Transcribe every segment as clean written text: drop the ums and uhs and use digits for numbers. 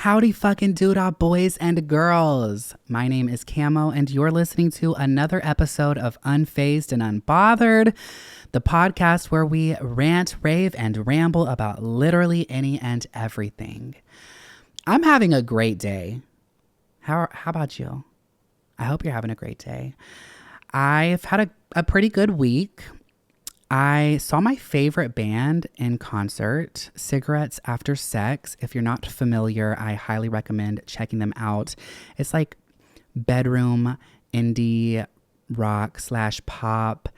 Howdy fucking doodah, boys and girls. My name is Camo, and you're listening to another episode of Unfazed and Unbothered, the podcast where we rant, rave, and ramble about literally any and everything. I'm having a great day. How about you? I hope you're having a great day. I've had a pretty good week. I saw my favorite band in concert, Cigarettes After Sex. If you're not familiar, I highly recommend checking them out. It's like bedroom indie rock / pop.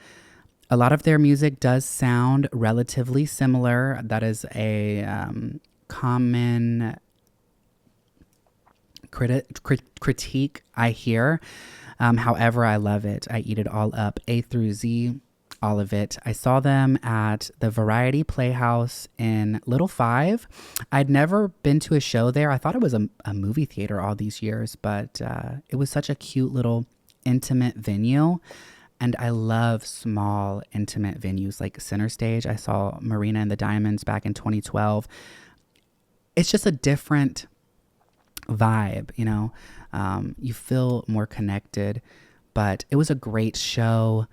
A lot of their music does sound relatively similar. That is a common critique I hear. However, I love it. I eat it all up, A through Z. All of it. I saw them at the Variety Playhouse in Little Five. I'd never been to a show there. I thought it was a movie theater all these years, but it was such a cute little intimate venue. And I love small intimate venues like Center Stage. I saw Marina and the Diamonds back in 2012. It's just a different vibe, you know? You feel more connected, but it was a great show.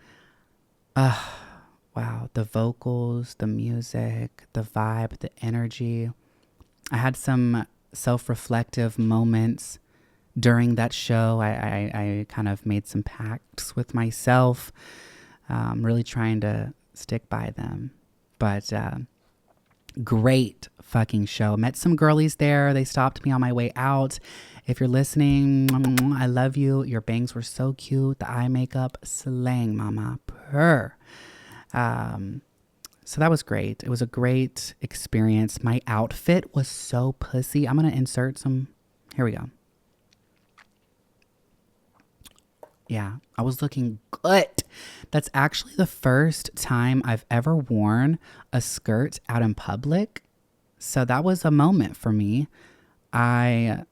Wow, the vocals, the music, the vibe, the energy. I had some self-reflective moments during that show. I kind of made some pacts with myself, really trying to stick by them. But great fucking show. Met some girlies there. They stopped me on my way out. If you're listening, I love you. Your bangs were so cute. The eye makeup, slang, mama. Purr. So that was great. It was a great experience. My outfit was so pussy. I'm going to insert some. Here we go. Yeah, I was looking good. That's actually the first time I've ever worn a skirt out in public. So that was a moment for me. I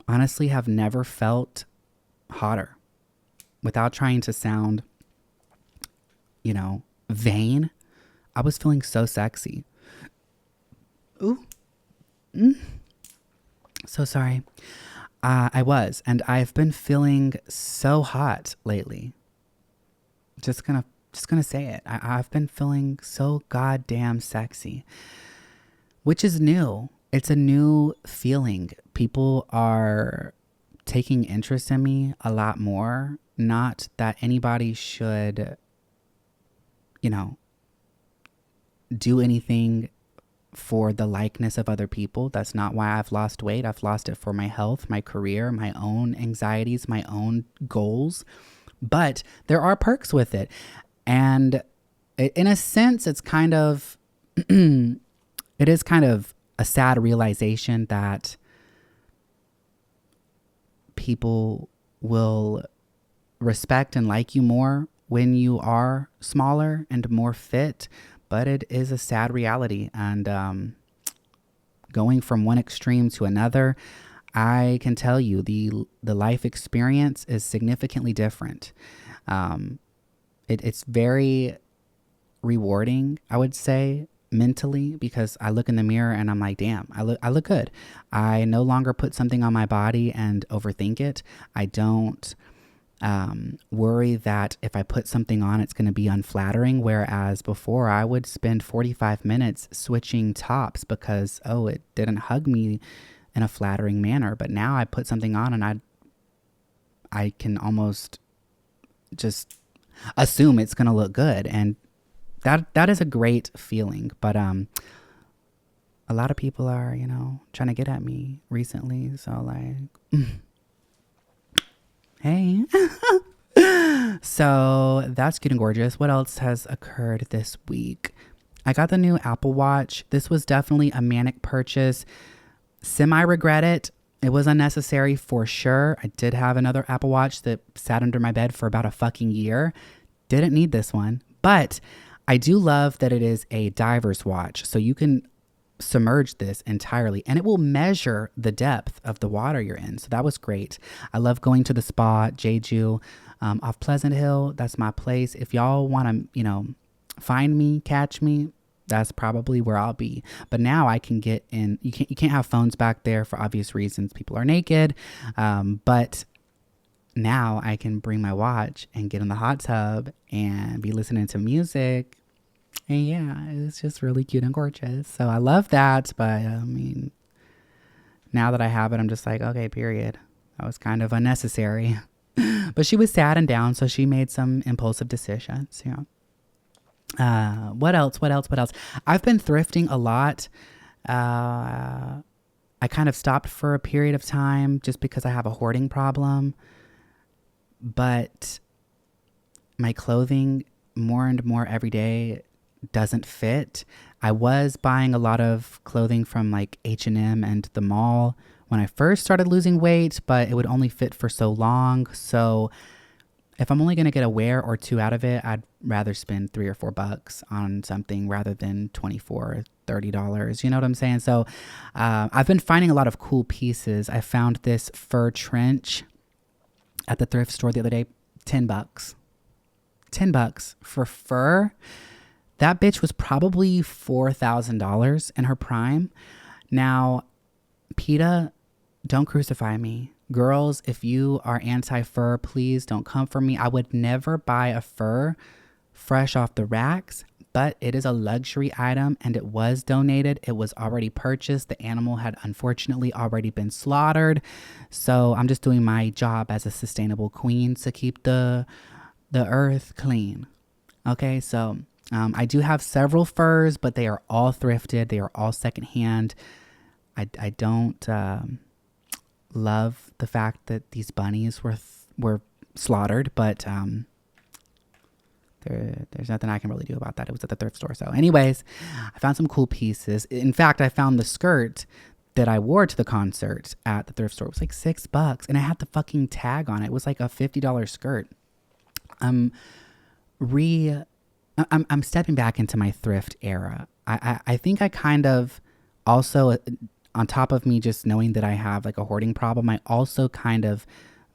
honestly have never felt hotter without trying to sound, you know, vain. I was feeling so sexy. Ooh. So sorry. I was, and I've been feeling so hot lately. Just gonna say it. I've been feeling so goddamn sexy, which is new. It's a new feeling. People are taking interest in me a lot more. Not that anybody should, you know, do anything for the likeness of other people. That's not why I've lost weight. I've lost it for my health, my career, my own anxieties, my own goals. But there are perks with it. And in a sense, it's kind of, it is kind of a sad realization that people will respect and like you more when you are smaller and more fit. But it is a sad reality. And going from one extreme to another, I can tell you the life experience is significantly different. It's very rewarding, I would say, mentally, because I look in the mirror and I'm like, damn, I look good. I no longer put something on my body and overthink it. I don't worry that if I put something on, it's going to be unflattering. Whereas before I would spend 45 minutes switching tops because, it didn't hug me in a flattering manner. But now I put something on and I can almost just assume it's going to look good. And that is a great feeling. But a lot of people are, you know, trying to get at me recently. So like, hey. So that's cute and gorgeous. What else has occurred this week? I got the new Apple Watch. This was definitely a manic purchase. Semi-regret it. It was unnecessary for sure. I did have another Apple Watch that sat under my bed for about a fucking year. Didn't need this one. But I do love that it is a diver's watch. So you can submerge this entirely and it will measure the depth of the water you're in. So that was great. I love going to the spa, Jeju, off Pleasant Hill. That's my place. If y'all want to, you know, find me, catch me, That's probably where I'll be. But now I can get in. You can't have phones back there for obvious reasons. People are naked. But now I can bring my watch and get in the hot tub and be listening to music. And yeah, it's just really cute and gorgeous. So I love that. But I mean, now that I have it, I'm just like, okay, period. That was kind of unnecessary. But she was sad and down, so she made some impulsive decisions. Yeah. What else? I've been thrifting a lot. I kind of stopped for a period of time just because I have a hoarding problem. But my clothing more and more every day doesn't fit. I was buying a lot of clothing from like H&M and the mall when I first started losing weight, but it would only fit for so long. So if I'm only going to get a wear or two out of it, I'd rather spend $3 or $4 on something rather than $24, $30. You know what I'm saying? So I've been finding a lot of cool pieces. I found this fur trench at the thrift store the other day, $10. $10 for fur. That bitch was probably $4,000 in her prime. Now, PETA, don't crucify me. Girls, if you are anti-fur, please don't come for me. I would never buy a fur fresh off the racks, but it is a luxury item and it was donated. It was already purchased. The animal had unfortunately already been slaughtered. So I'm just doing my job as a sustainable queen to keep the earth clean. Okay, so I do have several furs, but they are all thrifted. They are all secondhand. I don't love the fact that these bunnies were slaughtered, but there's nothing I can really do about that. It was at the thrift store. So anyways, I found some cool pieces. In fact, I found the skirt that I wore to the concert at the thrift store. It was like $6 and I had the fucking tag on it. It was like a $50 skirt. I'm stepping back into my thrift era. I think I kind of also, on top of me just knowing that I have like a hoarding problem, I also kind of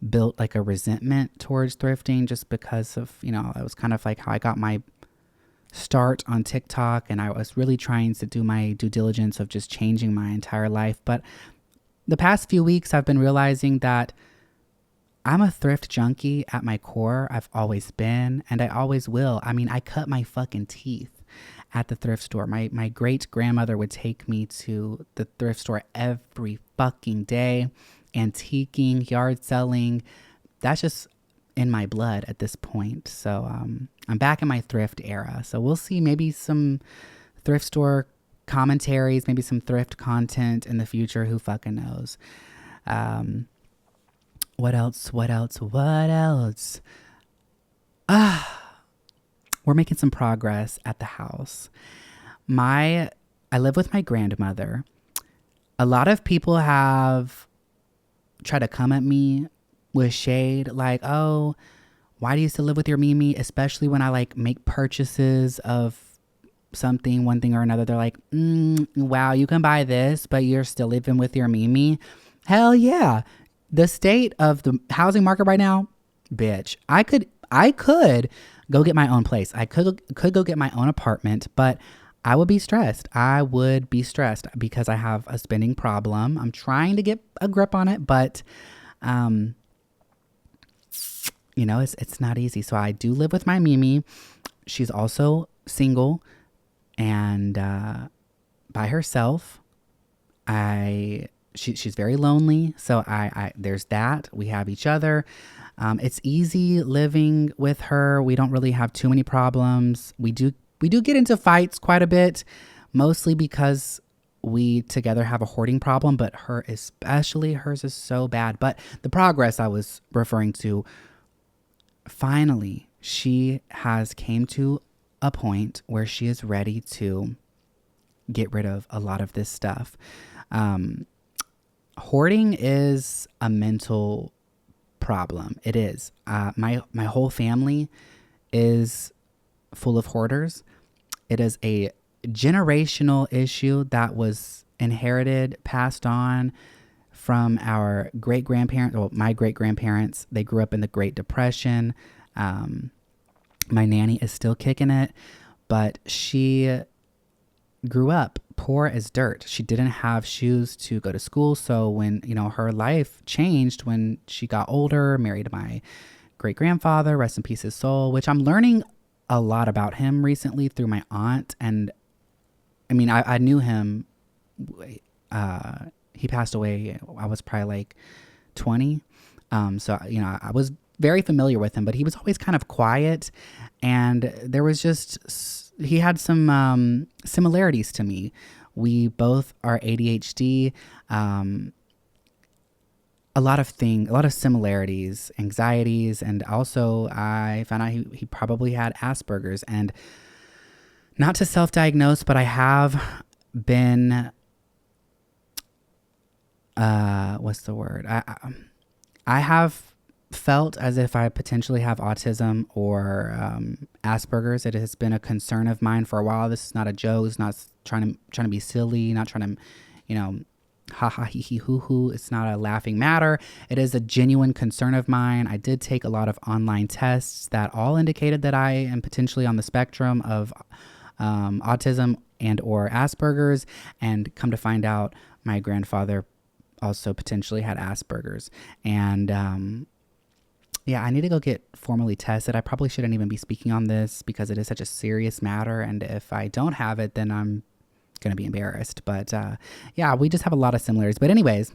built like a resentment towards thrifting just because of, it was kind of like how I got my start on TikTok, and I was really trying to do my due diligence of just changing my entire life. But the past few weeks I've been realizing that I'm a thrift junkie at my core. I've always been, and I always will. I mean, I cut my fucking teeth at the thrift store. My great grandmother would take me to the thrift store every fucking day, antiquing, yard selling. That's just in my blood at this point. So I'm back in my thrift era. So we'll see, maybe some thrift store commentaries, maybe some thrift content in the future. Who fucking knows? What else? We're making some progress at the house. I live with my grandmother. A lot of people have tried to come at me with shade, like, oh, why do you still live with your Mimi? Especially when I like make purchases of something, one thing or another. They're like, wow, you can buy this, but you're still living with your Mimi. Hell yeah. The state of the housing market right now, bitch, I could go get my own place. I could go get my own apartment, but I would be stressed. Because I have a spending problem. I'm trying to get a grip on it, but it's not easy. So I do live with my Mimi. She's also single and by herself. She's very lonely. So I there's that. We have each other. It's easy living with her. We don't really have too many problems. We do get into fights quite a bit, mostly because we together have a hoarding problem, but hers is so bad. But the progress I was referring to, finally, she has came to a point where she is ready to get rid of a lot of this stuff. Hoarding is a mental problem. It is. My whole family is full of hoarders. It is a generational issue that was inherited, passed on from our great-grandparents, well, my great-grandparents. They grew up in the Great Depression. My nanny is still kicking it, but she grew up poor as dirt. She didn't have shoes to go to school. So when, her life changed when she got older, married my great grandfather, rest in peace his soul, which I'm learning a lot about him recently through my aunt. And I mean, I knew him. He passed away. I was probably like 20. So, I was very familiar with him, but he was always kind of quiet. And there was he had some similarities to me. We both are ADHD. A lot of similarities, anxieties, and also I found out he probably had Asperger's. And not to self-diagnose, but I have been, what's the word? I have felt as if I potentially have autism or Asperger's. It has been a concern of mine for a while. This is not a joke. It's not trying to be silly, not trying to, ha ha hee hee hoo hoo. It's not a laughing matter. It is a genuine concern of mine. I did take a lot of online tests that all indicated that I am potentially on the spectrum of autism and or Asperger's, and come to find out my grandfather also potentially had Asperger's. And I need to go get formally tested. I probably shouldn't even be speaking on this because it is such a serious matter, and if I don't have it, then I'm going to be embarrassed. But we just have a lot of similarities. But anyways,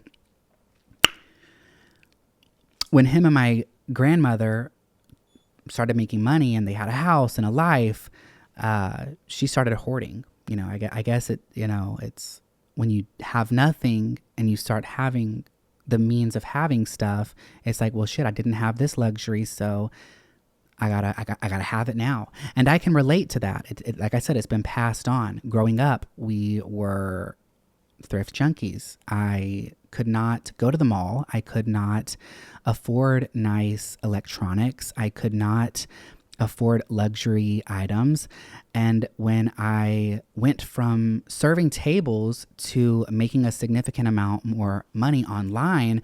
when him and my grandmother started making money and they had a house and a life, she started hoarding. I guess it's when you have nothing and you start having the means of having stuff, it's like, well, shit, I didn't have this luxury, so I gotta have it now. And I can relate to that. Like I said, it's been passed on. Growing up, we were thrift junkies. I could not go to the mall. I could not afford nice electronics. I could not afford luxury items. And when I went from serving tables to making a significant amount more money online,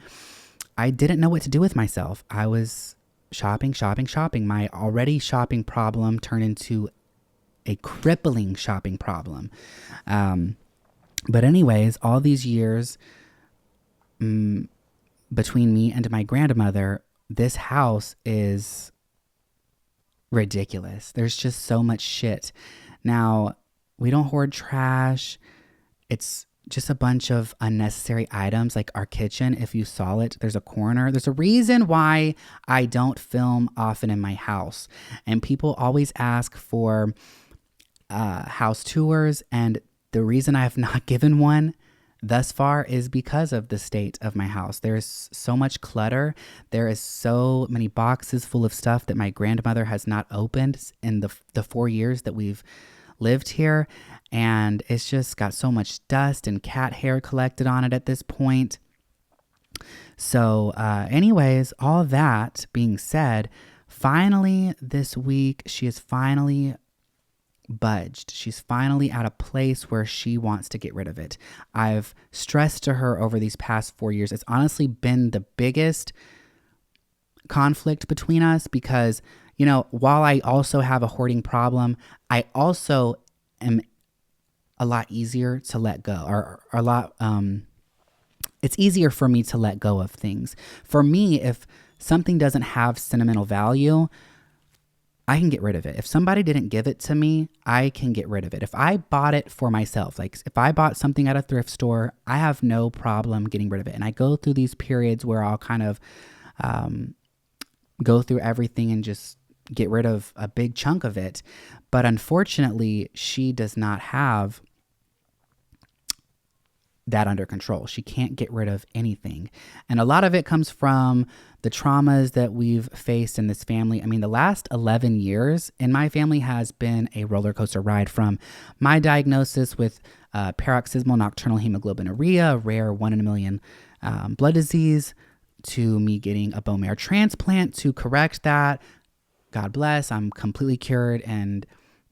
I didn't know what to do with myself. I was shopping. My already shopping problem turned into a crippling shopping problem. But anyways, all these years between me and my grandmother, this house is ridiculous. There's just so much shit. Now, we don't hoard trash. It's just a bunch of unnecessary items, like our kitchen. If you saw it, there's a corner. There's a reason why I don't film often in my house. And people always ask for house tours. And the reason I have not given one thus far is because of the state of my house. There's so much clutter. There is so many boxes full of stuff that my grandmother has not opened in the 4 years that we've lived here. And it's just got so much dust and cat hair collected on it at this point. So anyways, all that being said, finally this week, she is finally budged. She's finally at a place where she wants to get rid of it. I've stressed to her over these past 4 years. It's honestly been the biggest conflict between us because, while I also have a hoarding problem, I also am a lot easier to let go, or a lot, it's easier for me to let go of things. For me, if something doesn't have sentimental value, I can get rid of it. If somebody didn't give it to me, I can get rid of it. If I bought it for myself, like if I bought something at a thrift store, I have no problem getting rid of it. And I go through these periods where I'll kind of go through everything and just get rid of a big chunk of it. But unfortunately, she does not have that under control. She can't get rid of anything. And a lot of it comes from the traumas that we've faced in this family. I mean, the last 11 years in my family has been a roller coaster ride, from my diagnosis with paroxysmal nocturnal hemoglobinuria, a rare 1 in a million blood disease, to me getting a bone marrow transplant to correct that. God bless, I'm completely cured and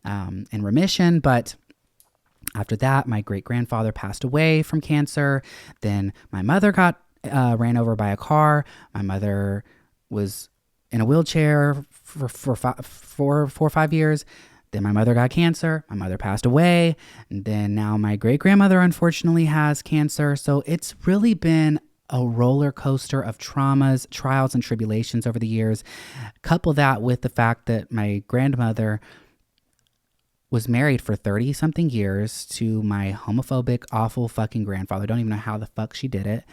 in remission. But after that, my great-grandfather passed away from cancer. Then my mother got ran over by a car. My mother was in a wheelchair for 4 or 5 years. Then my mother got cancer. My mother passed away. And then now my great-grandmother unfortunately has cancer. So it's really been a roller coaster of traumas, trials, and tribulations over the years. Couple that with the fact that my grandmother was married for 30 something years to my homophobic, awful fucking grandfather. Don't even know how the fuck she did it.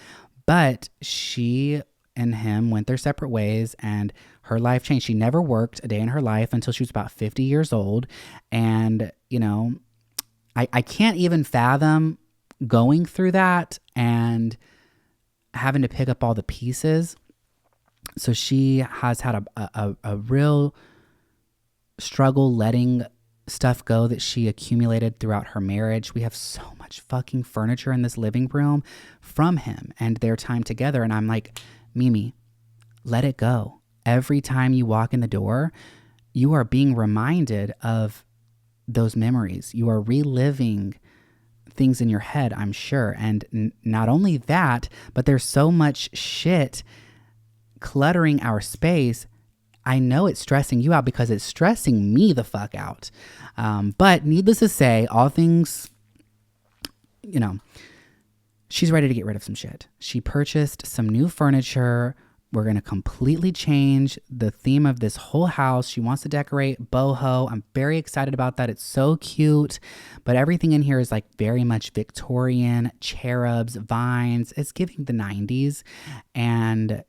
But she and him went their separate ways and her life changed. She never worked a day in her life until she was about 50 years old. And, you know, I can't even fathom going through that and having to pick up all the pieces. So she has had a real struggle letting stuff go that she accumulated throughout her marriage. We have so much fucking furniture in this living room from him and their time together. And I'm like, Mimi, let it go. Every time you walk in the door, you are being reminded of those memories. You are reliving things in your head, I'm sure. And not only that, but there's so much shit cluttering our space. I know it's stressing you out because it's stressing me the fuck out. But needless to say, all things, you know, she's ready to get rid of some shit. She purchased some new furniture. We're going to completely change the theme of this whole house. She wants to decorate boho. I'm very excited about that. It's so cute. But everything in here is like very much Victorian, cherubs, vines. It's giving the 90s. And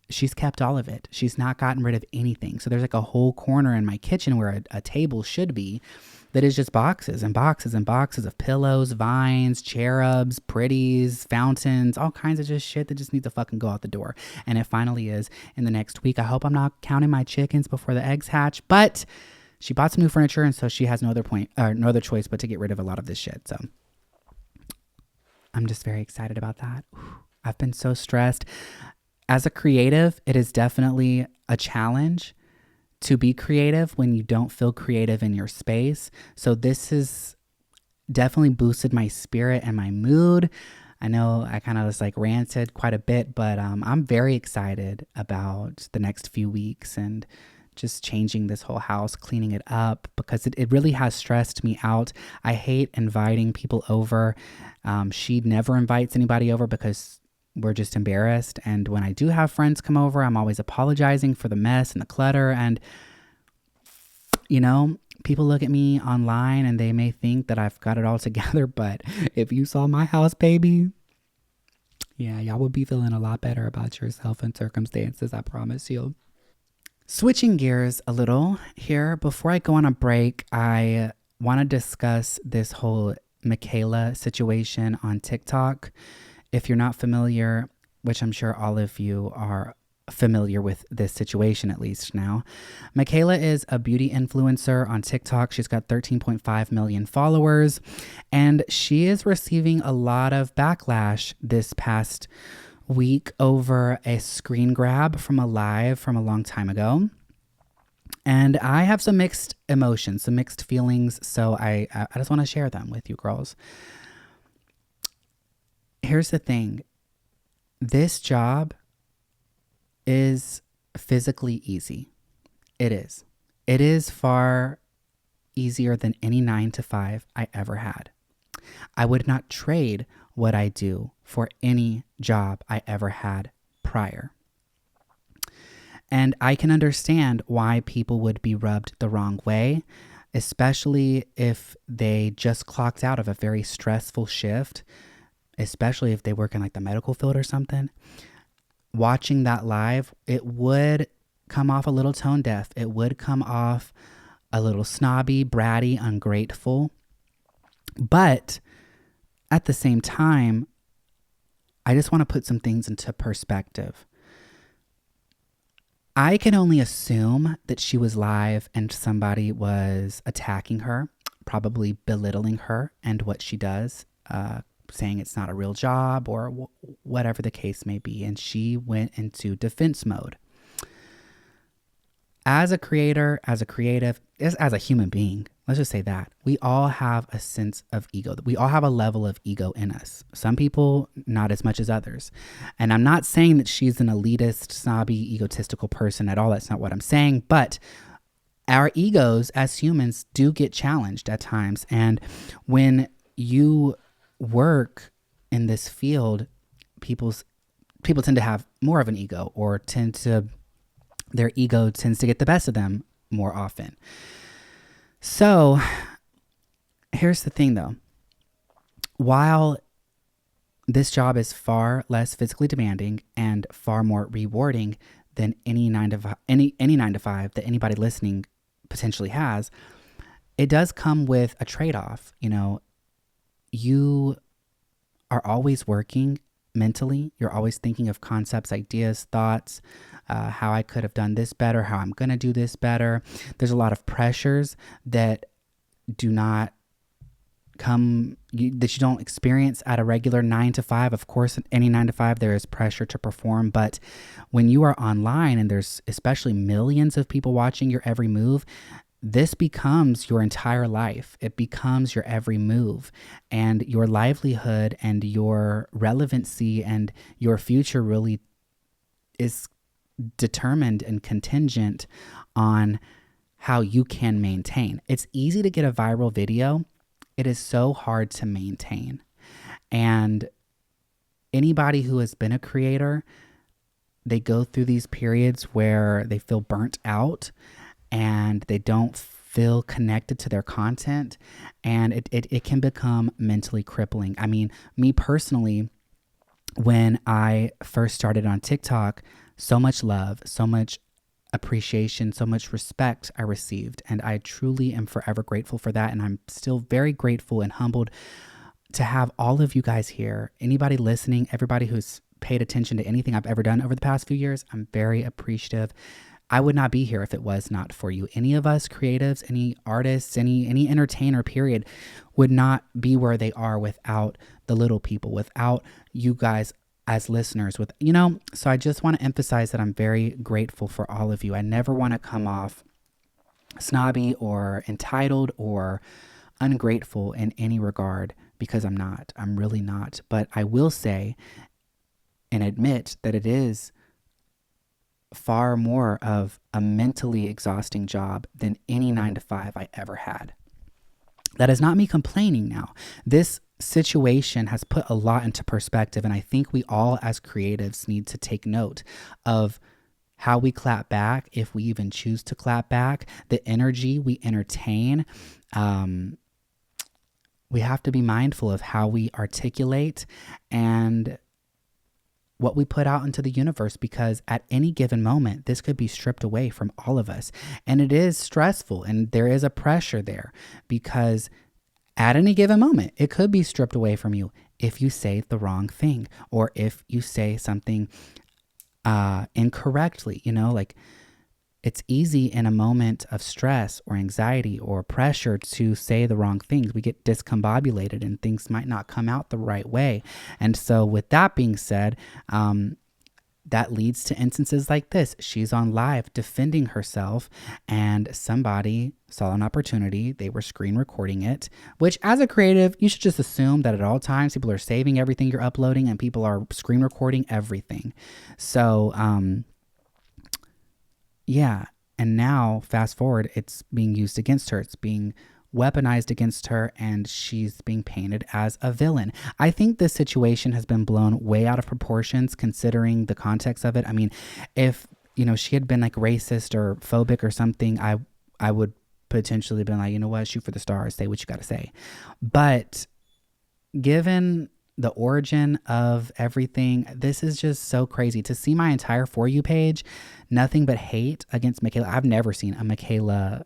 she's kept all of it. She's not gotten rid of anything. So there's like a whole corner in my kitchen where a table should be that is just boxes and boxes and boxes of pillows, vines, cherubs, pretties, fountains, all kinds of just shit that just needs to fucking go out the door. And it finally is in the next week. I hope I'm not counting my chickens before the eggs hatch, but she bought some new furniture and so she has no other choice but to get rid of a lot of this shit. So I'm just very excited about that. I've been so stressed. As a creative, it is definitely a challenge to be creative when you don't feel creative in your space. So this has definitely boosted my spirit and my mood. I know I kind of just like ranted quite a bit, but I'm very excited about the next few weeks and just changing this whole house, cleaning it up because it really has stressed me out. I hate inviting people over. She never invites anybody over because we're just embarrassed. And when I do have friends come over, I'm always apologizing for the mess and the clutter. And, you know, people look at me online and they may think that I've got it all together. But if you saw my house, baby, yeah, y'all would be feeling a lot better about yourself and circumstances, I promise you. Switching gears a little here, before I go on a break, I want to discuss this whole Mikayla situation on TikTok. If you're not familiar, which I'm sure all of you are familiar with this situation at least now, Mikayla is a beauty influencer on TikTok. She's got 13.5 million followers, and she is receiving a lot of backlash this past week over a screen grab from a live from a long time ago. And I have some mixed emotions, some mixed feelings, so I just want to share them with you girls. Here's the thing. This job is physically easy. It is. It is far easier than any 9-to-5 I ever had. I would not trade what I do for any job I ever had prior. And I can understand why people would be rubbed the wrong way, especially if they just clocked out of a very stressful shift, especially if they work in like the medical field or something. Watching that live, it would come off a little tone deaf. It would come off a little snobby, bratty, ungrateful. But at the same time, I just want to put some things into perspective. I can only assume that she was live and somebody was attacking her, probably belittling her and what she does, saying it's not a real job or whatever the case may be. And she went into defense mode. As a creator, as a creative, as a human being, let's just say that we all have a sense of ego. We all have a level of ego in us. Some people, not as much as others. And I'm not saying that she's an elitist, snobby, egotistical person at all. That's not what I'm saying. But our egos as humans do get challenged at times. And when you work in this field, people tend to have more of an ego, or their ego tends to get the best of them more often. So here's the thing though. While this job is far less physically demanding and far more rewarding than any 9 to 5 that anybody listening potentially has, it does come with a trade-off. You know, you are always working mentally. You're always thinking of concepts, ideas, thoughts, how I could have done this better, how I'm going to do this better. There's a lot of pressures that do not that you don't experience at a regular 9 to 5. Of course, any 9 to 5, there is pressure to perform. But when you are online and there's especially millions of people watching your every move, this becomes your entire life. It becomes your every move, and your livelihood and your relevancy and your future really is determined and contingent on how you can maintain. It's easy to get a viral video. It is so hard to maintain. And anybody who has been a creator, they go through these periods where they feel burnt out and they don't feel connected to their content, and it can become mentally crippling. I mean, me personally, when I first started on TikTok, so much love, so much appreciation, so much respect I received, and I truly am forever grateful for that. And I'm still very grateful and humbled to have all of you guys here. Anybody listening, everybody who's paid attention to anything I've ever done over the past few years, I'm very appreciative. I would not be here if it was not for you. Any of us creatives, any artists, any entertainer, period, would not be where they are without the little people, without you guys as listeners. So I just want to emphasize that I'm very grateful for all of you. I never want to come off snobby or entitled or ungrateful in any regard, because I'm not. I'm really not. But I will say and admit that it is far more of a mentally exhausting job than any 9 to 5 I ever had. That is not me complaining now. This situation has put a lot into perspective, and I think we all as creatives need to take note of how we clap back, if we even choose to clap back, the energy we entertain. We have to be mindful of how we articulate and what we put out into the universe, because at any given moment, this could be stripped away from all of us. And it is stressful, and there is a pressure there, because at any given moment, it could be stripped away from you if you say the wrong thing, or if you say something incorrectly. Like, it's easy in a moment of stress or anxiety or pressure to say the wrong things. We get discombobulated and things might not come out the right way. And so with that being said, that leads to instances like this. She's on live defending herself, and somebody saw an opportunity. They were screen recording it, which as a creative, you should just assume that at all times people are saving everything you're uploading and people are screen recording everything. So, yeah. And now, fast forward, it's being used against her. It's being weaponized against her, and she's being painted as a villain. I think this situation has been blown way out of proportions considering the context of it. I mean, if, she had been like racist or phobic or something, I would potentially have been like, you know what, shoot for the stars, say what you got to say. But given the origin of everything, this is just so crazy. To see my entire For You page, nothing but hate against Mikayla. I've never seen a Mikayla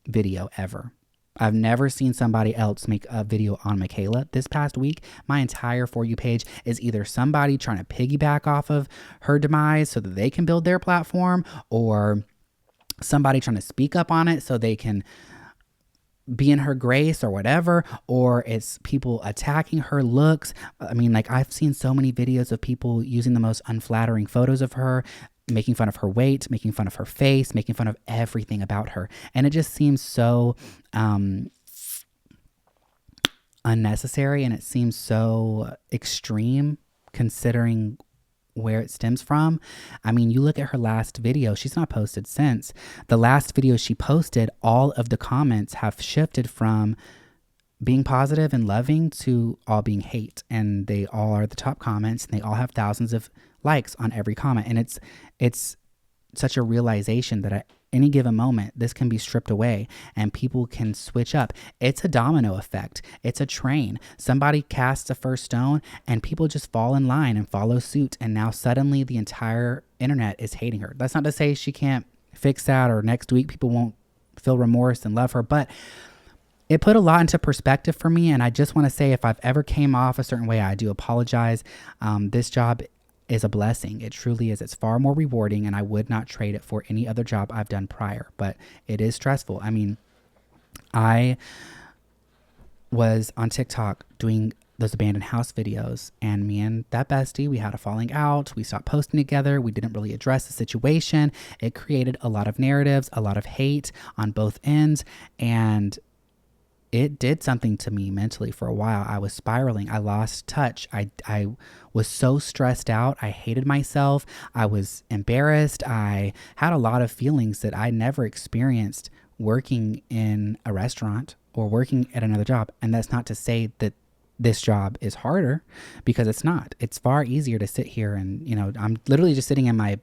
video ever. I've never seen somebody else make a video on Mikayla. This past week, my entire For You page is either somebody trying to piggyback off of her demise so that they can build their platform, or somebody trying to speak up on it so they can be in her grace or whatever, or it's people attacking her looks. I mean, like, I've seen so many videos of people using the most unflattering photos of her, making fun of her weight, making fun of her face, making fun of everything about her. And it just seems so unnecessary, and it seems so extreme considering where it stems from. I mean, you look at her last video, she's not posted since. The last video she posted, all of the comments have shifted from being positive and loving to all being hate. And they all are the top comments, and they all have thousands of likes on every comment. And it's such a realization that at any given moment, this can be stripped away and people can switch up. It's a domino effect. It's a train. Somebody casts a first stone and people just fall in line and follow suit. And now suddenly the entire internet is hating her. That's not to say she can't fix that, or next week people won't feel remorse and love her, but it put a lot into perspective for me. And I just want to say, if I've ever came off a certain way, I do apologize. This job is a blessing. It truly is. It's far more rewarding, and I would not trade it for any other job I've done prior, but it is stressful. I mean, I was on TikTok doing those abandoned house videos, and me and that bestie, we had a falling out. We stopped posting together. We didn't really address the situation. It created a lot of narratives, a lot of hate on both ends, and it did something to me mentally. For a while, I was spiraling. I lost touch. I was so stressed out. I hated myself. I was embarrassed. I had a lot of feelings that I never experienced working in a restaurant or working at another job. And that's not to say that this job is harder, because it's not. It's far easier to sit here and, I'm literally just sitting in my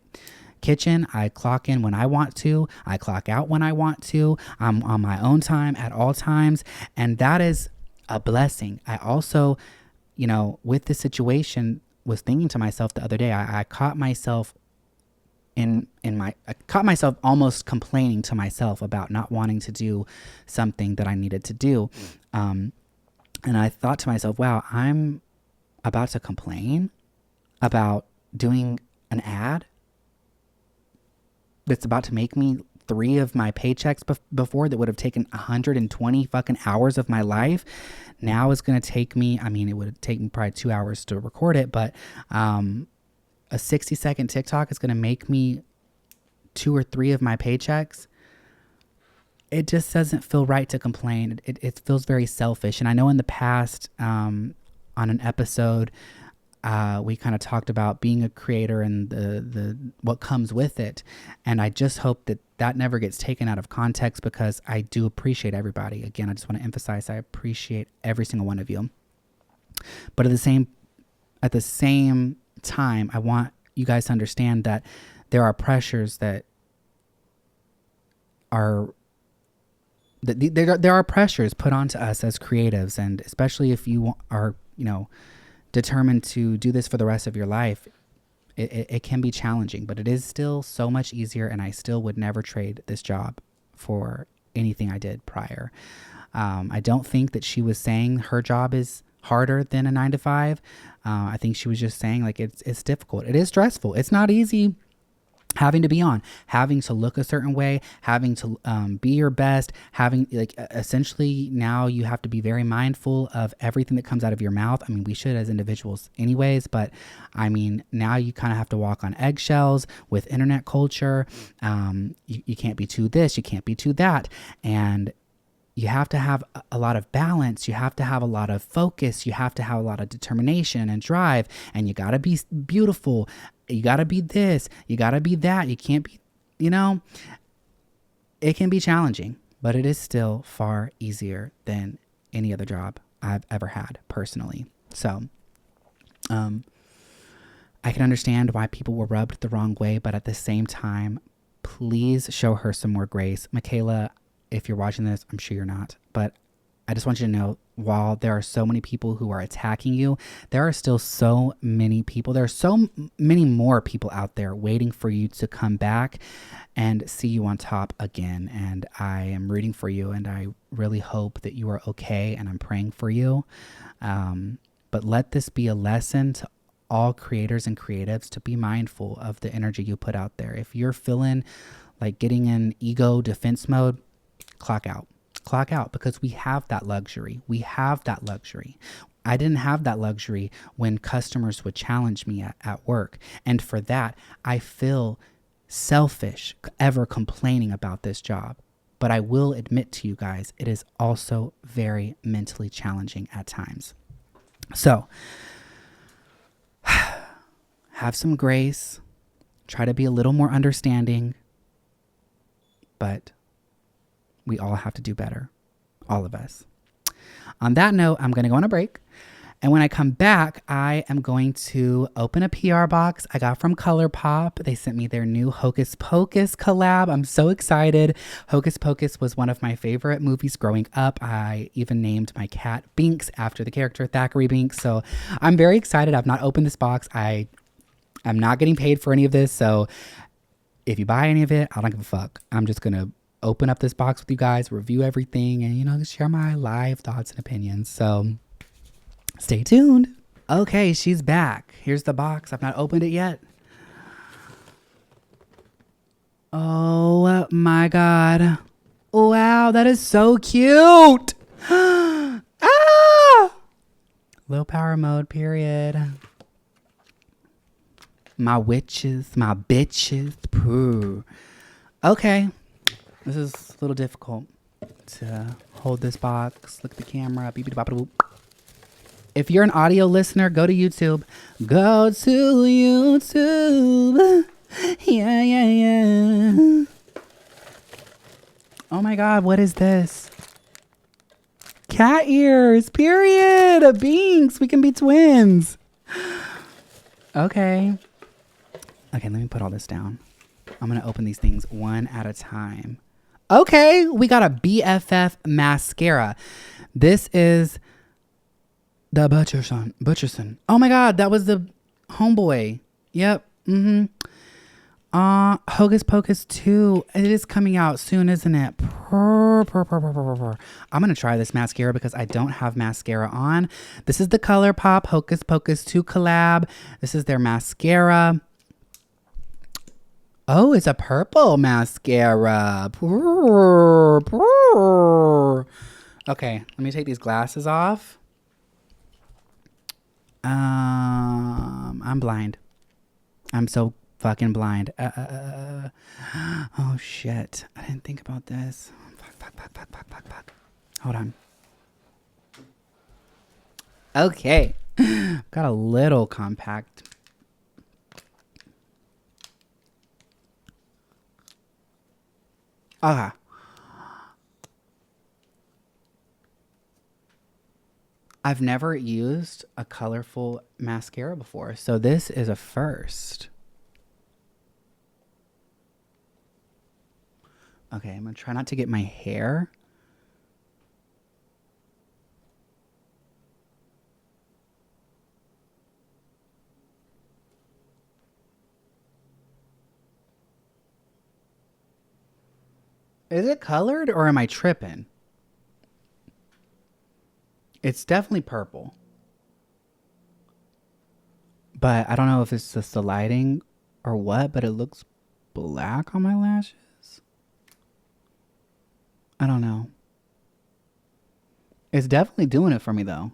kitchen. I clock in when I want to. I clock out when I want to. I'm on my own time at all times. And that is a blessing. I also, with this situation, was thinking to myself the other day, I caught myself I caught myself almost complaining to myself about not wanting to do something that I needed to do. And I thought to myself, wow, I'm about to complain about doing an ad that's about to make me 3 of my paychecks before that would have taken 120 fucking hours of my life. Now it's going to take me, it would take me probably 2 hours to record it, but a 60-second TikTok is going to make me 2 or 3 of my paychecks. It just doesn't feel right to complain. It feels very selfish. And I know in the past, on an episode, we kind of talked about being a creator and the what comes with it. And I just hope that never gets taken out of context, because I do appreciate everybody. Again, I just want to emphasize, I appreciate every single one of you. But at the same time, I want you guys to understand that there are pressures there are pressures put onto us as creatives, and especially if you are, determined to do this for the rest of your life, it can be challenging, but it is still so much easier, and I still would never trade this job for anything I did prior. I don't think that she was saying her job is harder than a 9-to-5. I think she was just saying, like, it's difficult. It is stressful. It's not easy having to be on, having to look a certain way, having to be your best, having, essentially now you have to be very mindful of everything that comes out of your mouth. We should as individuals anyways, but now you kind of have to walk on eggshells with internet culture. You can't be too this, you can't be too that. And you have to have a lot of balance. You have to have a lot of focus. You have to have a lot of determination and drive, and you got to be beautiful. You got to be this. You got to be that. You can't be, it can be challenging, but it is still far easier than any other job I've ever had personally. So, I can understand why people were rubbed the wrong way, but at the same time, please show her some more grace. Mikayla, if you're watching this, I'm sure you're not, but I just want you to know, while there are so many people who are attacking you, there are still so many people. There are so many more people out there waiting for you to come back and see you on top again. And I am rooting for you, and I really hope that you are okay, and I'm praying for you. But let this be a lesson to all creators and creatives to be mindful of the energy you put out there. If you're feeling like getting in ego defense mode, clock out, because we have that luxury. I didn't have that luxury when customers would challenge me at work. And for that, I feel selfish ever complaining about this job. But I will admit to you guys, it is also very mentally challenging at times. So have some grace, try to be a little more understanding, but we all have to do better. All of us. On that note, I'm going to go on a break. And when I come back, I am going to open a PR box I got from Colourpop. They sent me their new Hocus Pocus collab. I'm so excited. Hocus Pocus was one of my favorite movies growing up. I even named my cat Binks after the character Thackeray Binks. So I'm very excited. I've not opened this box. I'm not getting paid for any of this. So if you buy any of it, I don't give a fuck. I'm just going to open up this box with you guys, review everything, and, you know, share my live thoughts and opinions. So stay tuned. Okay, she's back. Here's the box. I've not opened it yet. Oh my God. Wow, that is so cute. Ah! Low power mode, period. My witches, my bitches. Pooh. Okay. This is a little difficult to hold this box. Look at the camera. Beep, beep, bop, boop. If you're an audio listener, go to YouTube. Go to YouTube. Yeah, yeah, yeah. Oh my God, what is this? Cat ears, period. Binks, we can be twins. Okay. Okay, let me put all this down. I'm going to open these things one at a time. Okay, we got a BFF mascara. This is the Butcherson. Oh my God, that was the homeboy. Yep. Hocus Pocus 2. It is coming out soon, isn't it? I'm going to try this mascara because I don't have mascara on. This is the Colourpop Hocus Pocus 2 collab. This is their mascara. Oh, it's a purple mascara. Okay, let me take these glasses off. I'm blind. I'm so fucking blind. Oh shit. I didn't think about this. Fuck. Hold on. Okay. Got a little compact. Okay. I've never used a colorful mascara before, so this is a first. Okay, I'm gonna try not to get my hair. Is it colored or am I tripping? It's definitely purple. But I don't know if it's just the lighting or what, but it looks black on my lashes. I don't know. It's definitely doing it for me though.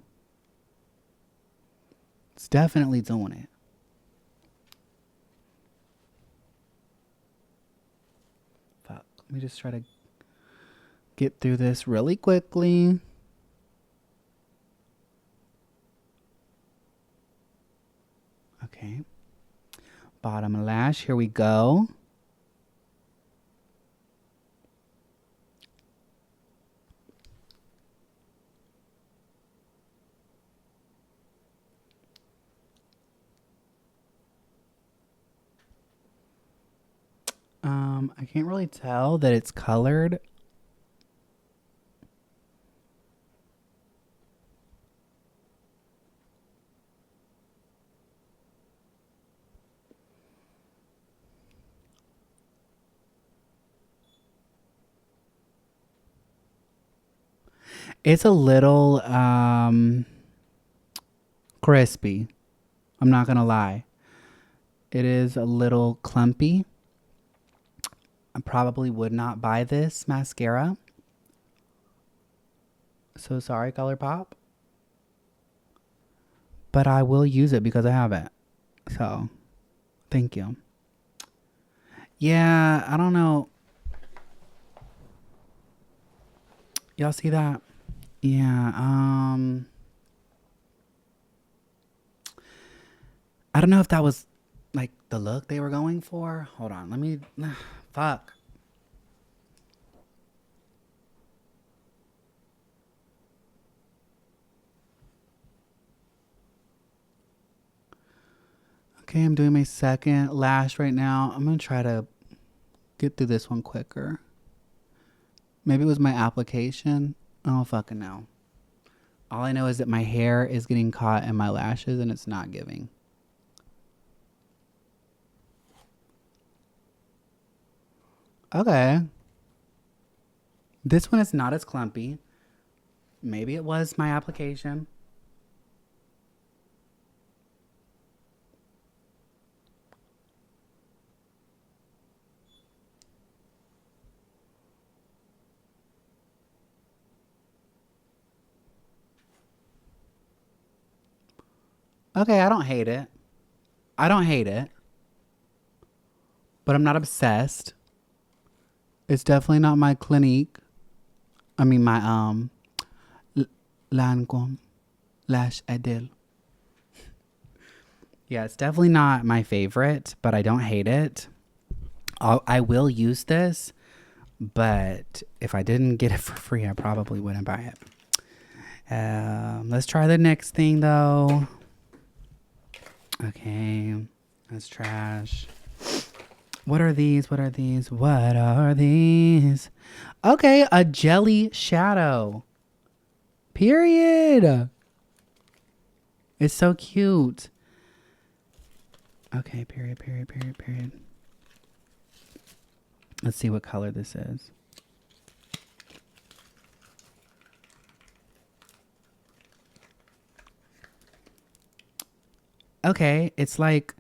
It's definitely doing it. Fuck. Let me just try to get through this really quickly. Okay. Bottom lash. Here we go. I can't really tell that it's colored. It's a little crispy. I'm not gonna lie. It is a little clumpy. I probably would not buy this mascara. So sorry, Colourpop. But I will use it because I have it. So, thank you. Yeah, I don't know. Y'all see that? Yeah, I don't know if that was the look they were going for. Hold on, let me, fuck. Okay, I'm doing my second lash right now. I'm gonna try to get through this one quicker. Maybe it was my application. I don't fucking know. All I know is that my hair is getting caught in my lashes and it's not giving. Okay. This one is not as clumpy. Maybe it was my application. Okay, I don't hate it. I don't hate it. But I'm not obsessed. It's definitely not my clinique. I mean my Lancome Lash Adele. Yeah, it's definitely not my favorite, but I don't hate it. I will use this, but if I didn't get it for free, I probably wouldn't buy it. Let's try the next thing though. Okay, that's trash. What are these? What are these? What are these? Okay, a jelly shadow. Period. It's so cute. Okay, period, period, period, period. Let's see what color this is. Okay, it's like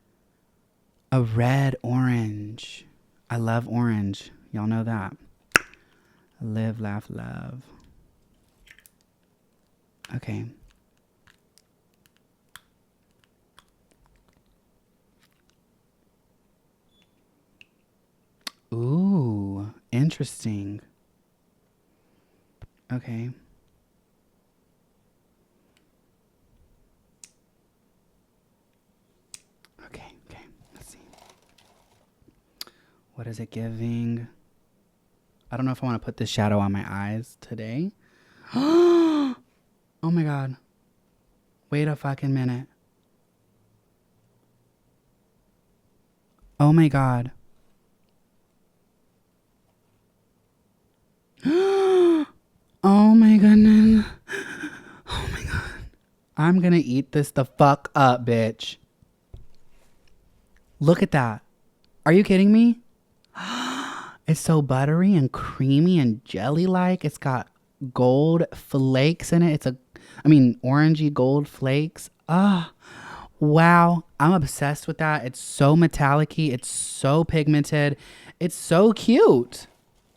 a red orange. I love orange. Y'all know that. Live, laugh, love. Okay. Ooh, interesting. Okay. Okay, let's see. What is it giving? I don't know if I want to put this shadow on my eyes today. Oh my God. Wait a fucking minute. Oh my God. Oh my goodness. Oh my God. I'm gonna eat this the fuck up, bitch. Look at that. Are you kidding me? It's so buttery and creamy and jelly-like. It's got gold flakes in it. Orangey gold flakes. Ah, wow. I'm obsessed with that. It's so metallic-y. It's so pigmented. It's so cute.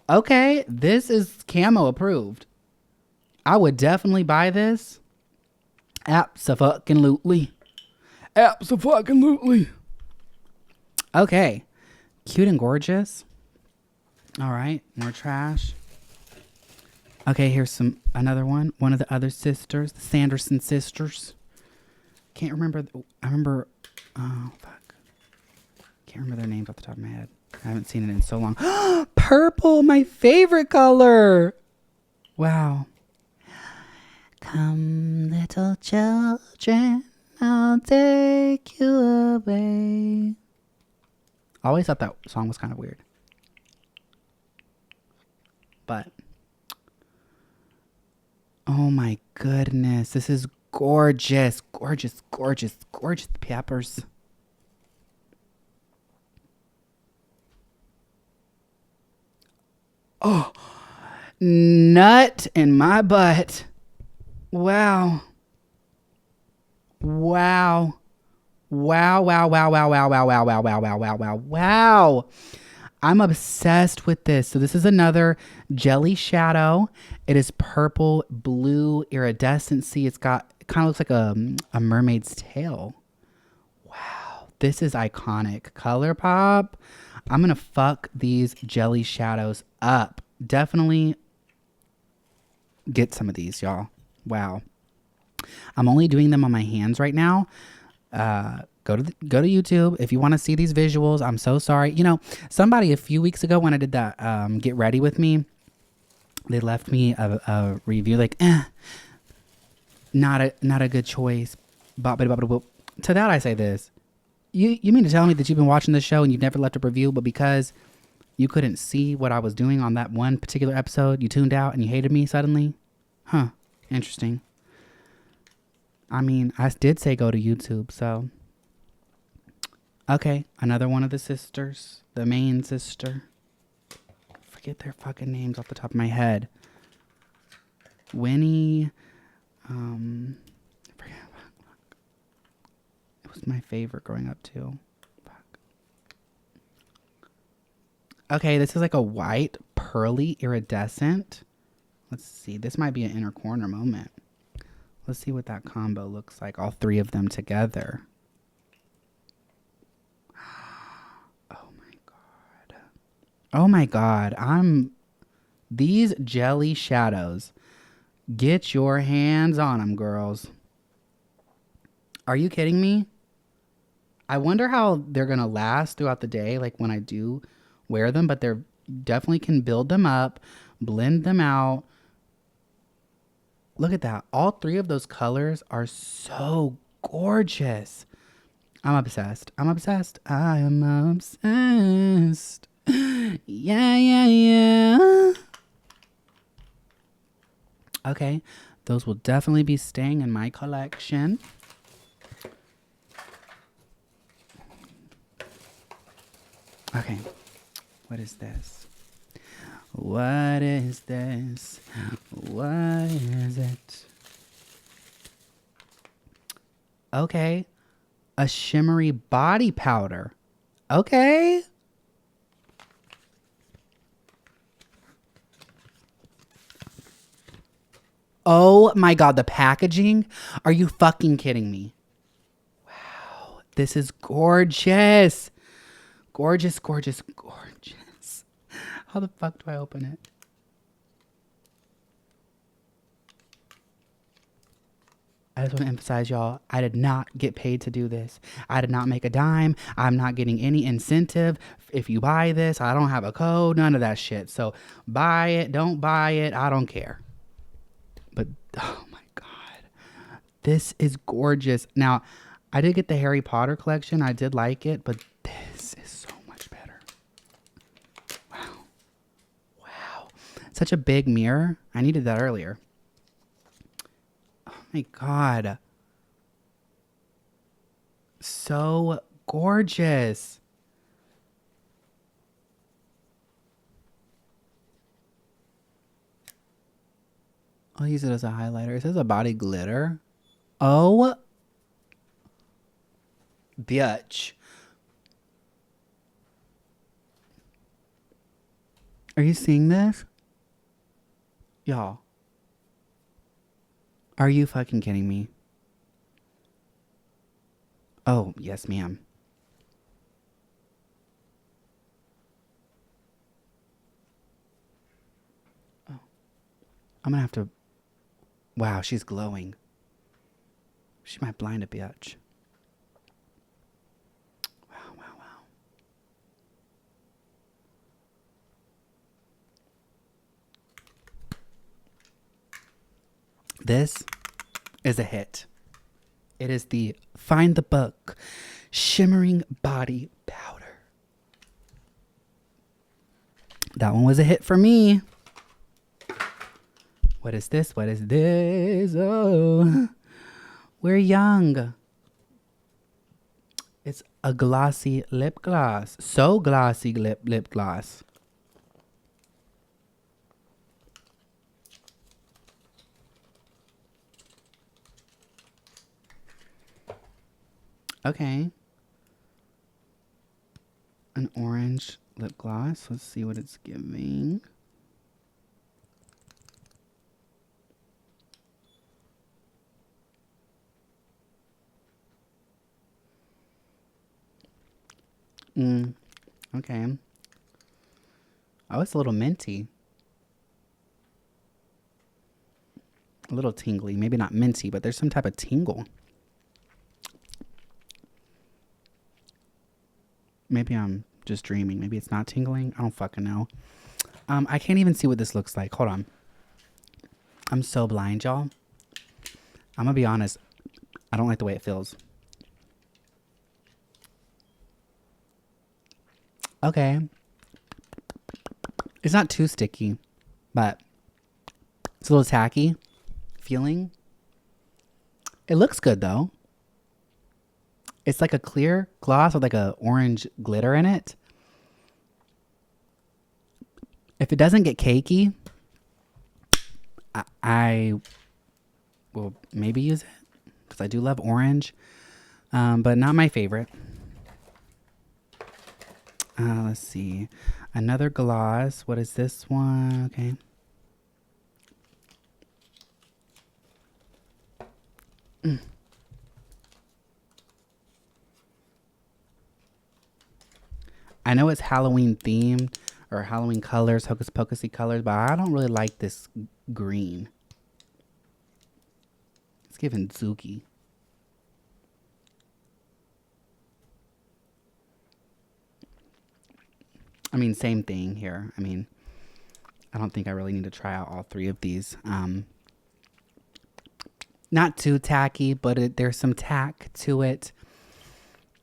Okay, this is Camo approved. I would definitely buy this. Abso-fucking-lutely. Abso-fucking-lutely. Okay, cute and gorgeous. All right, more trash. Okay, here's another one. One of the other sisters, the Sanderson sisters. Can't remember. Oh, fuck. Can't remember their names off the top of my head. I haven't seen it in so long. Purple, my favorite color. Wow. Come, little children, I'll take you away. I always thought that song was kind of weird. But, oh my goodness, this is gorgeous, gorgeous, gorgeous, gorgeous peppers. Oh, nut in my butt. Wow. Wow. Wow, wow, wow, wow, wow, wow, wow, wow, wow, wow, wow, wow, wow. I'm obsessed with this. So this is another jelly shadow. It is purple, blue, iridescency. It kind of looks like a mermaid's tail. Wow. This is iconic. Colourpop. I'm going to fuck these jelly shadows up. Definitely get some of these, y'all. Wow. I'm only doing them on my hands right now Go to YouTube if you want to see these visuals. I'm so sorry. You know, somebody a few weeks ago when I did that get ready with me, they left me a review like, not a good choice. To that I say this: you mean to tell me that you've been watching this show and you've never left a review, but because you couldn't see what I was doing on that one particular episode, you tuned out and you hated me suddenly? Huh? Interesting. I mean, I did say go to YouTube, so. Okay, another one of the sisters. The main sister. Forget their fucking names off the top of my head. Winnie. I forget. It was my favorite growing up too. Fuck. Okay, this is like a white, pearly, iridescent. Let's see. This might be an inner corner moment. Let's see what that combo looks like. All three of them together. Oh my God. These jelly shadows. Get your hands on them, girls. Are you kidding me? I wonder how they're going to last throughout the day, like when I do wear them, but they're definitely can build them up, blend them out. Look at that. All three of those colors are so gorgeous. I'm obsessed. I'm obsessed. I am obsessed. Yeah. Okay, those will definitely be staying in my collection. Okay, what is this? What is this? What is it? Okay, a shimmery body powder. Okay. Oh my God, the packaging? Are you fucking kidding me? Wow, this is gorgeous. Gorgeous, gorgeous, gorgeous. How the fuck do I open it? I just want to emphasize, y'all, I did not get paid to do this. I did not make a dime. I'm not getting any incentive. If you buy this, I don't have a code, none of that shit. So buy it, don't buy it, I don't care. But, oh my God, this is gorgeous. Now, I did get the Harry Potter collection. I did like it, but this is so much better. Wow. Wow. Such a big mirror. I needed that earlier. Oh my God. So gorgeous. I'll use it as a highlighter. It says a body glitter. Oh, bitch. Are you seeing this? Y'all. Are you fucking kidding me? Oh, yes, ma'am. Oh. I'm gonna have to... Wow, she's glowing. She might blind a bitch. Wow. This is a hit. It is the Find the Book Shimmering Body Powder. That one was a hit for me. What is this? What is this? Oh, we're young. It's a glossy lip gloss. So glossy lip gloss. Okay. An orange lip gloss. Let's see what it's giving. Okay. Oh, it's a little minty. A little tingly. Maybe not minty, but there's some type of tingle. Maybe I'm just dreaming. Maybe it's not tingling. I don't fucking know. I can't even see what this looks like. Hold on. I'm so blind, y'all. I'm gonna be honest. I don't like the way it feels. Okay. It's not too sticky, but it's a little tacky feeling. It looks good though. It's like a clear gloss with like a orange glitter in it. If it doesn't get cakey, I will maybe use it because I do love orange, but not my favorite. Let's see. Another gloss. What is this one? Okay. I know it's Halloween themed or Halloween colors, Hocus Pocusy colors, but I don't really like this green. It's giving Zuki. I mean, same thing here. I mean, I don't think I really need to try out all three of these. Not too tacky, but there's some tack to it.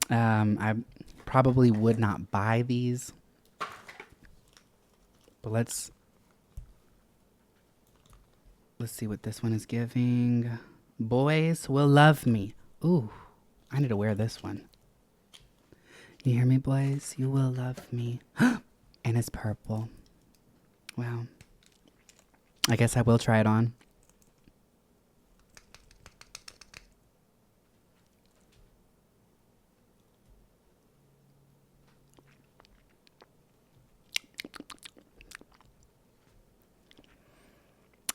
I probably would not buy these. But let's see what this one is giving. Boys will love me. Ooh, I need to wear this one. You hear me, boys? You will love me. And it's purple. Wow. I guess I will try it on.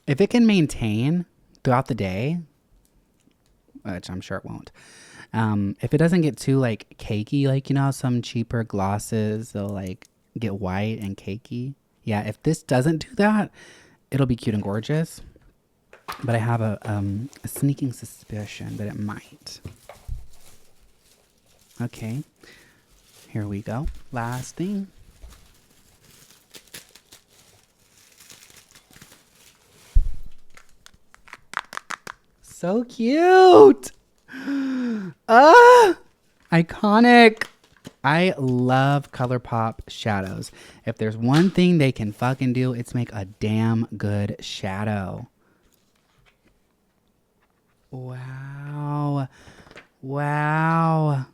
If it can maintain throughout the day, which I'm sure it won't. If it doesn't get too like cakey, like, you know, some cheaper glosses, they'll like get white and cakey. Yeah, if this doesn't do that, it'll be cute and gorgeous. But I have a sneaking suspicion that it might. Okay, here we go. Last thing. So cute. Iconic. I love Colourpop shadows. If there's one thing they can fucking do, it's make a damn good shadow. Wow. Wow.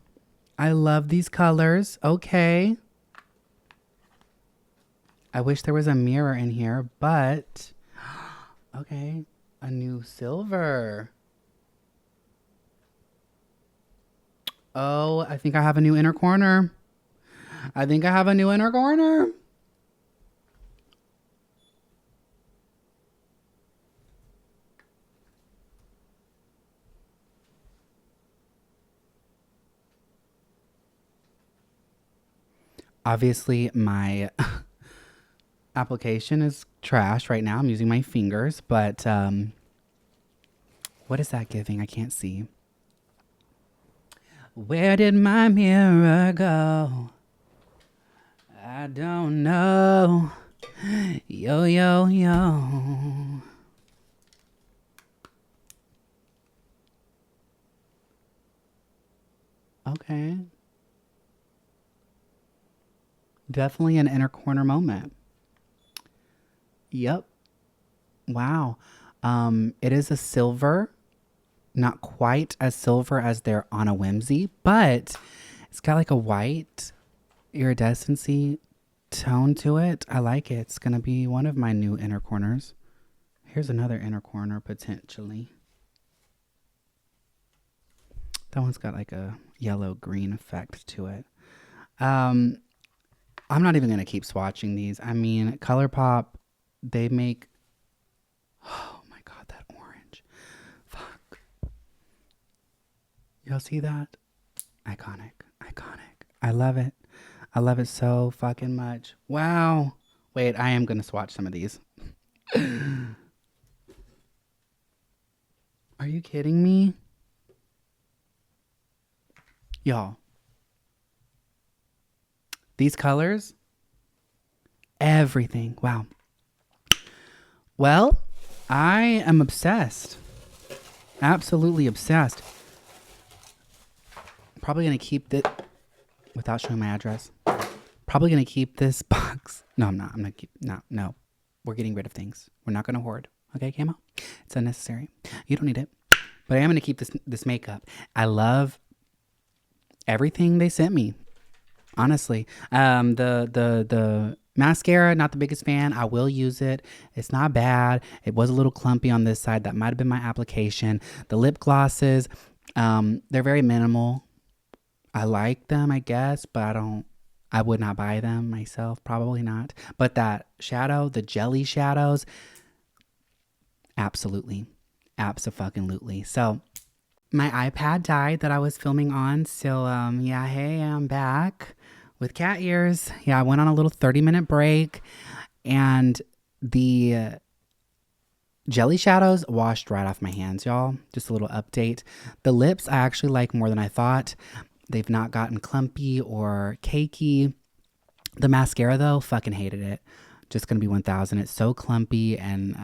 I love these colors. Okay. I wish there was a mirror in here, but okay. A new silver. Oh, I think I have a new inner corner. I think I have a new inner corner. Obviously, my application is trash right now. I'm using my fingers, but what is that giving? I can't see. Where did my mirror go? I don't know. Yo, yo, yo. Okay. Definitely an inner corner moment. Yep. Wow. It is a silver. Not quite as silver as their On a Whimsy, but it's got like a white iridescency tone to it. I like it. It's going to be one of my new inner corners. Here's another inner corner potentially. That one's got like a yellow green effect to it. I'm not even going to keep swatching these. I mean, Colourpop, they make, oh my God, that orange. Fuck. Y'all see that? Iconic. Iconic. I love it. I love it so fucking much. Wow. Wait, I am going to swatch some of these. Are you kidding me? Y'all. These colors, everything. Wow. Well, I am obsessed. Absolutely obsessed. Probably going to keep this without showing my address. Probably going to keep this box. No, I'm not. I'm going to keep, no. We're getting rid of things. We're not going to hoard. Okay, Camo? It's unnecessary. You don't need it. But I am going to keep this makeup. I love everything they sent me. Honestly. The mascara, not the biggest fan. I will use it. It's not bad. It was a little clumpy on this side. That might have been my application. The lip glosses, they're very minimal. I like them, I guess, but I would not buy them myself. Probably not. But that shadow, the jelly shadows, absolutely. Abso-fucking-lutely. So my iPad died that I was filming on. So, yeah, hey, I'm back with cat ears. Yeah, I went on a little 30-minute break and the jelly shadows washed right off my hands, y'all. Just a little update. The lips I actually like more than I thought. They've not gotten clumpy or cakey. The mascara, though, fucking hated it. Just gonna be 1000. It's so clumpy, and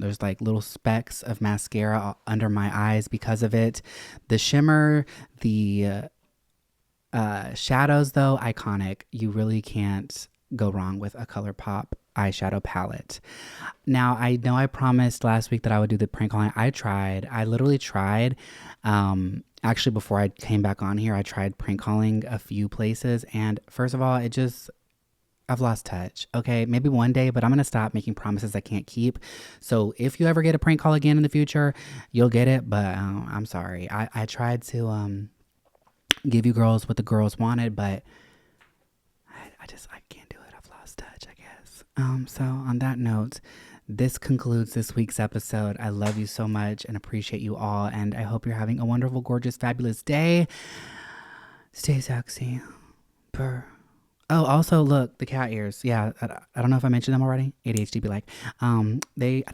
there's like little specks of mascara under my eyes because of it. The shimmer, the shadows, though, iconic. You really can't go wrong with a Colourpop eyeshadow palette. Now, I know I promised last week that I would do the prank calling. I literally tried. Actually, before I came back on here, I tried prank calling a few places, and first of all, I've lost touch. Okay, maybe one day, but I'm going to stop making promises I can't keep. So if you ever get a prank call again in the future, you'll get it, but I'm sorry. I tried to give you girls what the girls wanted, but I can't do it. I've lost touch, I guess. So on that note, this concludes this week's episode. I love you so much and appreciate you all, and I hope you're having a wonderful, gorgeous, fabulous day. Stay sexy. Purr. Oh, also, look, the cat ears. Yeah, I don't know if I mentioned them already. ADHD be like. I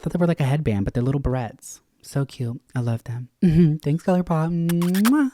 thought they were like a headband, but they're little barrettes. So cute. I love them. Thanks, Colourpop. Mwah.